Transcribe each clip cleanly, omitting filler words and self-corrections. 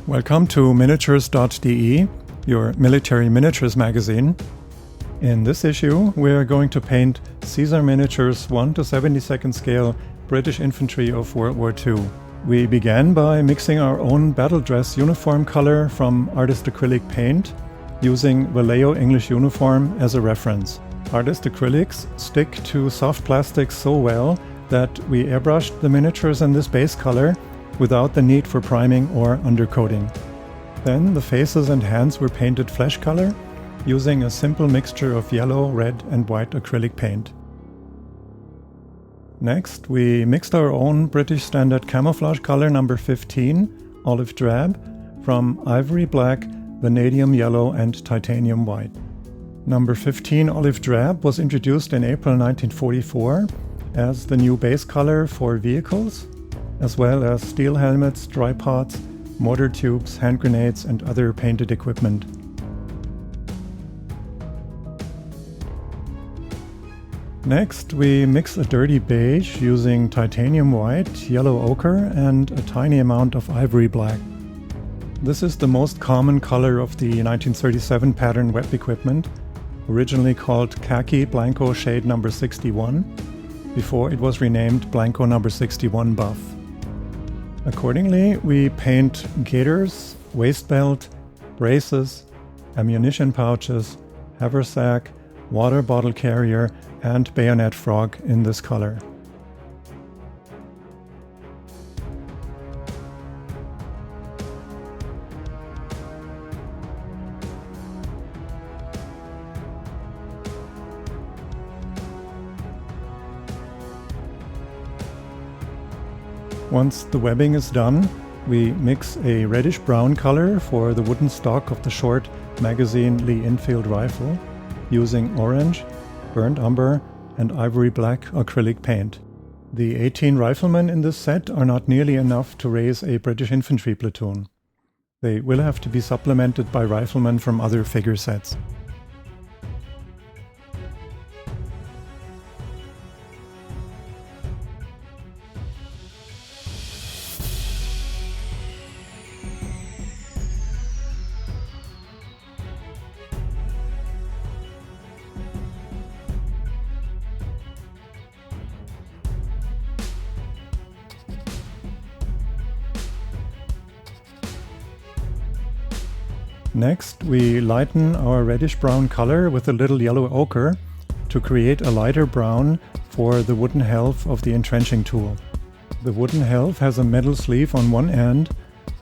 Welcome to miniatures.de, your military miniatures magazine. In this issue, we are going to paint Caesar miniatures 1 to 72nd scale British infantry of World War II. We began by mixing our own battledress uniform color from artist acrylic paint, using Vallejo English uniform as a reference. Artist acrylics stick to soft plastics so well that we airbrushed the miniatures in this base color without the need for priming or undercoating. Then the faces and hands were painted flesh color using a simple mixture of yellow, red and white acrylic paint. Next, we mixed our own British standard camouflage color number 15, olive drab, from ivory black, vanadium yellow and titanium white. Number 15 olive drab was introduced in April 1944 as the new base color for vehicles, as well as steel helmets, dry pots, mortar tubes, hand grenades and other painted equipment. Next, we mix a dirty beige using titanium white, yellow ochre and a tiny amount of ivory black. This is the most common color of the 1937 pattern web equipment, originally called khaki Blanco shade number 61, before it was renamed Blanco number 61 buff. Accordingly, we paint gaiters, waist belt, braces, ammunition pouches, haversack, water bottle carrier and bayonet frog in this color. Once the webbing is done, we mix a reddish-brown color for the wooden stock of the short magazine Lee Enfield rifle using orange, burnt umber and ivory black acrylic paint. The 18 riflemen in this set are not nearly enough to raise a British infantry platoon. They will have to be supplemented by riflemen from other figure sets. Next, we lighten our reddish-brown color with a little yellow ochre to create a lighter brown for the wooden helve of the entrenching tool. The wooden helve has a metal sleeve on one end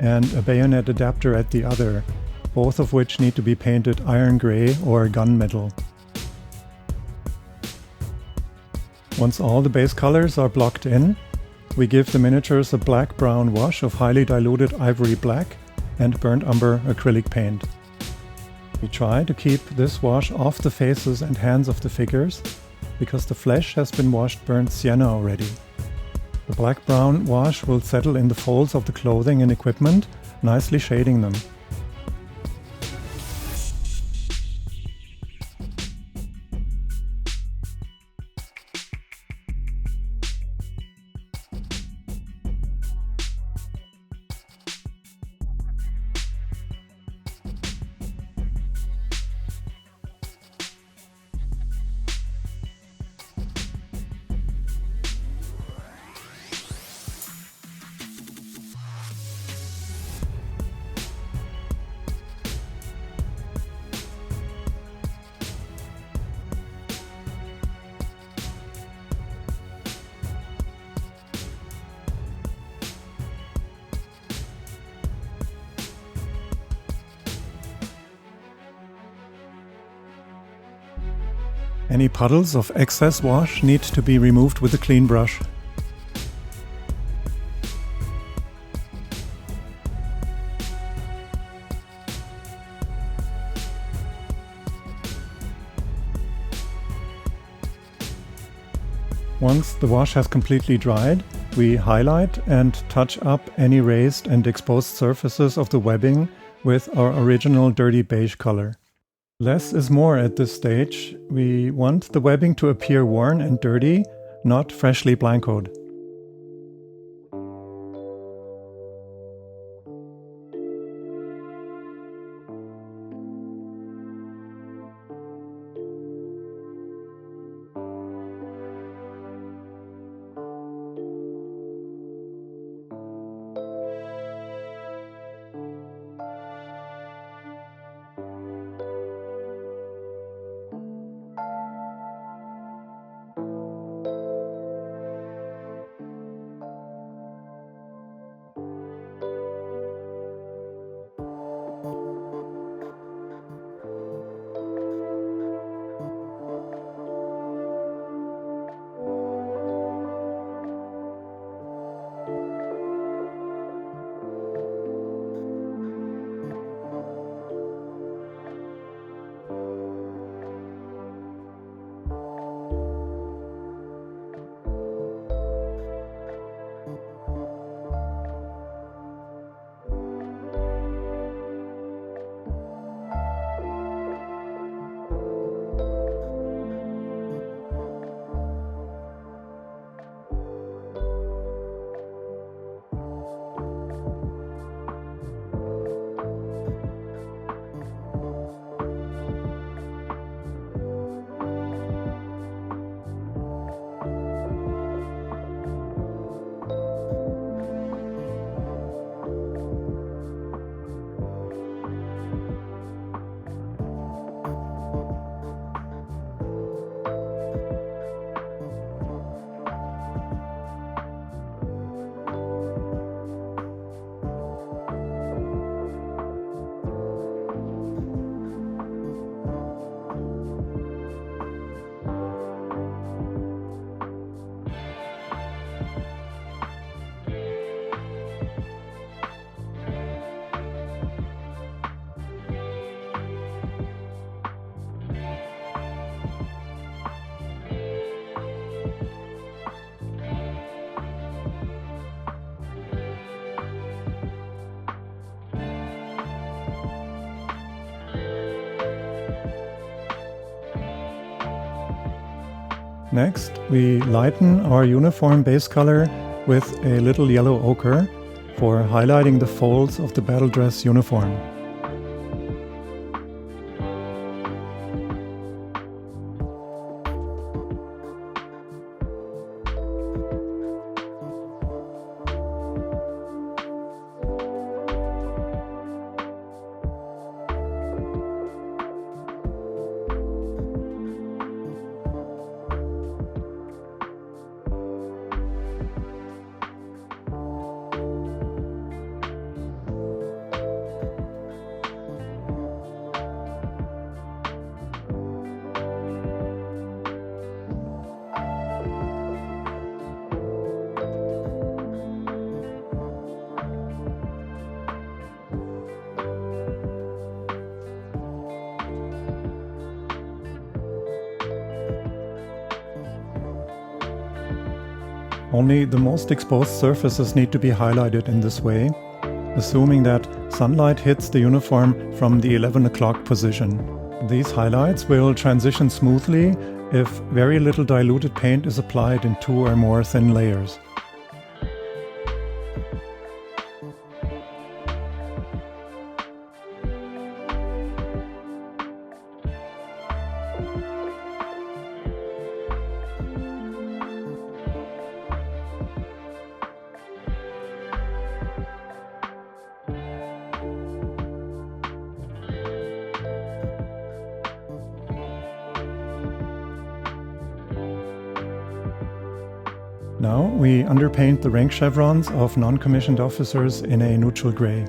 and a bayonet adapter at the other, both of which need to be painted iron gray or gunmetal. Once all the base colors are blocked in, we give the miniatures a black-brown wash of highly diluted ivory black and burnt umber acrylic paint. We try to keep this wash off the faces and hands of the figures, because the flesh has been washed burnt sienna already. The black-brown wash will settle in the folds of the clothing and equipment, nicely shading them. Any puddles of excess wash need to be removed with a clean brush. Once the wash has completely dried, we highlight and touch up any raised and exposed surfaces of the webbing with our original dirty beige color. Less is more at this stage. We want the webbing to appear worn and dirty, not freshly blancoed. Next, we lighten our uniform base color with a little yellow ochre for highlighting the folds of the battledress uniform. Only the most exposed surfaces need to be highlighted in this way, assuming that sunlight hits the uniform from the 11 o'clock position. These highlights will transition smoothly if very little diluted paint is applied in 2 or more thin layers. Now we underpaint the rank chevrons of non-commissioned officers in a neutral gray.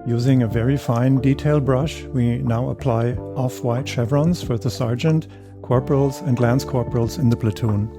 Using a very fine detail brush, we now apply off-white chevrons for the sergeant, corporals and lance corporals in the platoon.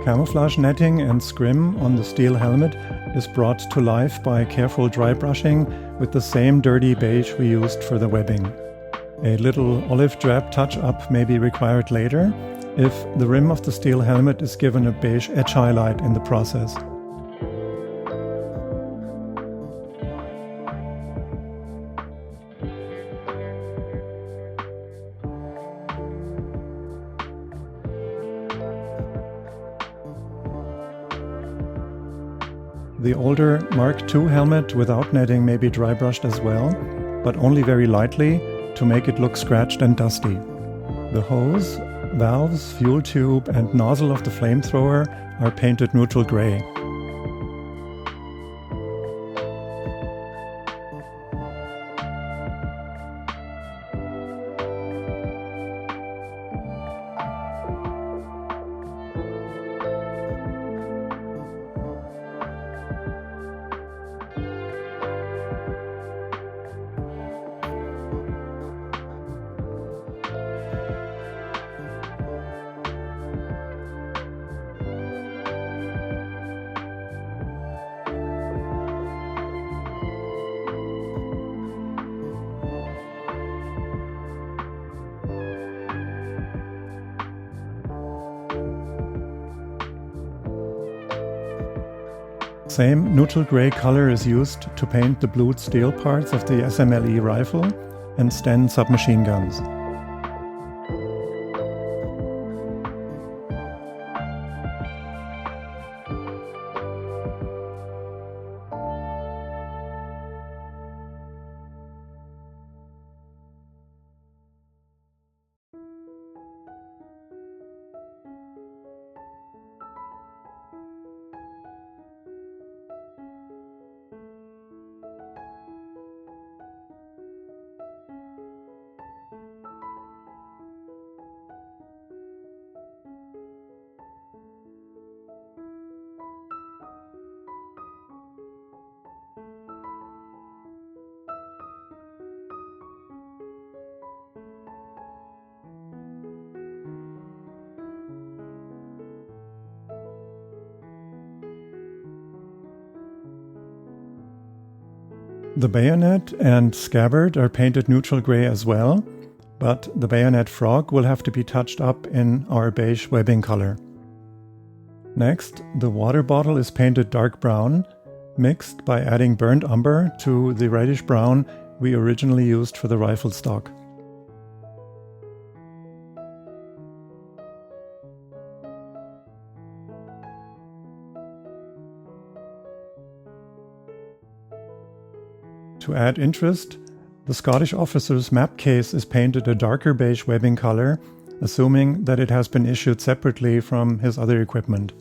Camouflage netting and scrim on the steel helmet is brought to life by careful dry brushing with the same dirty beige we used for the webbing. A little olive drab touch-up may be required later if the rim of the steel helmet is given a beige edge highlight in the process. The older Mark II helmet without netting may be dry brushed as well, but only very lightly to make it look scratched and dusty. The hose, valves, fuel tube and nozzle of the flamethrower are painted neutral gray. Same neutral gray color is used to paint the blued steel parts of the SMLE rifle and Sten submachine guns. The bayonet and scabbard are painted neutral gray as well, but the bayonet frog will have to be touched up in our beige webbing color. Next, the water bottle is painted dark brown, mixed by adding burnt umber to the reddish brown we originally used for the rifle stock. To add interest, the Scottish officer's map case is painted a darker beige webbing color, assuming that it has been issued separately from his other equipment.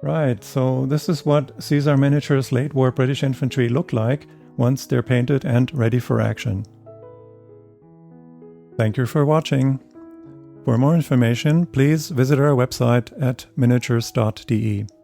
Right, so this is what Caesar Miniatures late war British infantry look like once they're painted and ready for action. Thank you for watching. For more information, please visit our website at miniatures.de.